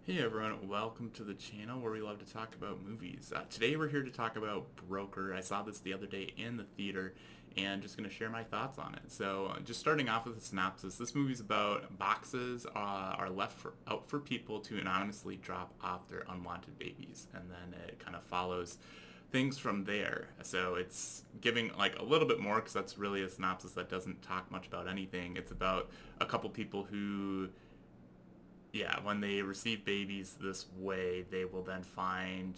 Hey everyone, welcome to the channel where we love to talk about movies. Today we're here to talk about Broker. I saw this the other day in the theater and just going to share my thoughts on it. Just starting off with a synopsis, this movie's about boxes are out for people to anonymously drop off their unwanted babies, and then it kind of follows things from there. So it's giving like a little bit more because that's really a synopsis that doesn't talk much about anything. It's about a couple people who when they receive babies this way, they will then find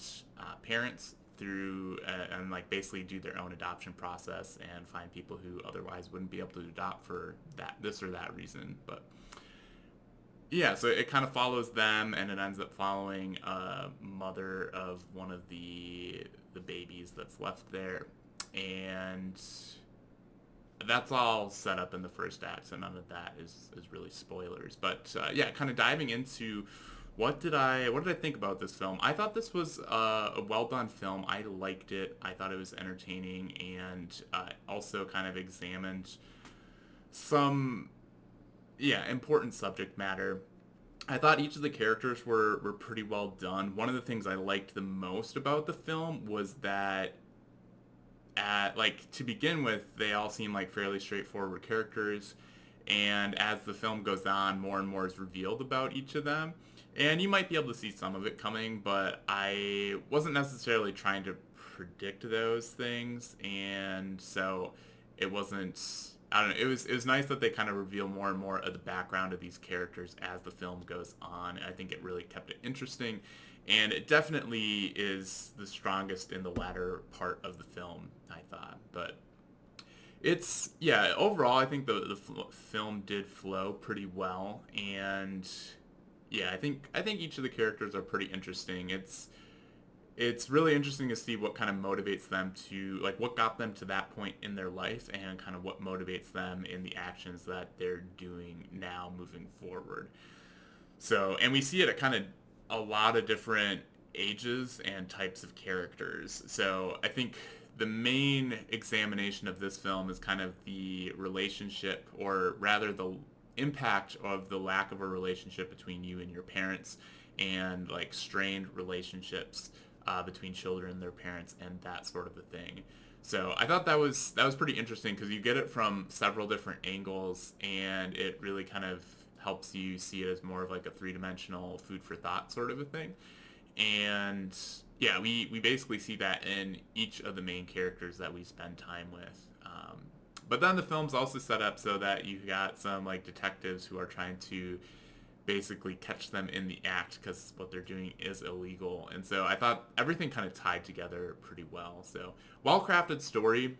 parents through and like basically do their own adoption process and find people who otherwise wouldn't be able to adopt for this or that reason. But yeah, so it kind of follows them, and it ends up following a mother of one of the babies that's left there, and that's all set up in the first act, so none of that is really spoilers. But yeah, kind of diving into what did I think about this film? I thought this was a well done film. I liked it. I thought it was entertaining, and also kind of examined some important subject matter. I thought each of the characters were pretty well done. One of the things I liked the most about the film was that to begin with, they all seem like fairly straightforward characters, and as the film goes on, more and more is revealed about each of them. And you might be able to see some of it coming, but I wasn't necessarily trying to predict those things, and so it wasn't. I don't know. It was nice that they kind of reveal more and more of the background of these characters as the film goes on. I think it really kept it interesting, and it definitely is the strongest in the latter part of the film, I thought. But overall I think the film did flow pretty well, and yeah, I think each of the characters are pretty interesting. It's really interesting to see what kind of motivates them to, like, what got them to that point in their life, and kind of what motivates them in the actions that they're doing now moving forward. So, and we see it at kind of a lot of different ages and types of characters. So I think the main examination of this film is kind of the relationship, or rather the impact of the lack of a relationship between you and your parents, and like strained relationships between children and their parents, and that sort of a thing. So I thought that was pretty interesting because you get it from several different angles, and it really kind of helps you see it as more of like a three-dimensional food for thought sort of a thing. And yeah, we basically see that in each of the main characters that we spend time with. But then the film's also set up so that you got some like detectives who are trying to basically catch them in the act because what they're doing is illegal. And so I thought everything kind of tied together pretty well. So well crafted story.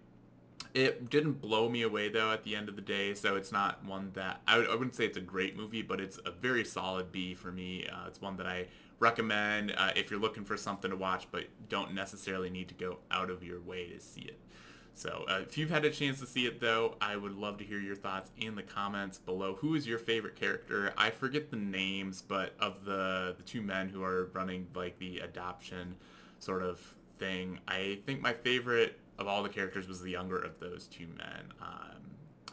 It didn't blow me away though at the end of the day, so it's not one that I wouldn't say it's a great movie, but it's a very solid B for me. It's one that I recommend if you're looking for something to watch, but don't necessarily need to go out of your way to see it. So if you've had a chance to see it though, I would love to hear your thoughts in the comments below. Who is your favorite character? I forget the names, but of the two men who are running like the adoption sort of thing, I think my favorite of all the characters was the younger of those two men.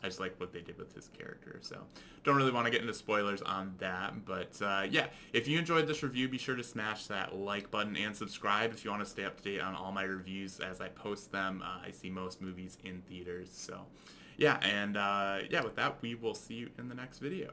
I just like what they did with his character. So don't really want to get into spoilers on that. But yeah, if you enjoyed this review, be sure to smash that like button and subscribe if you want to stay up to date on all my reviews as I post them. I see most movies in theaters. So yeah, and yeah, with that, we will see you in the next video.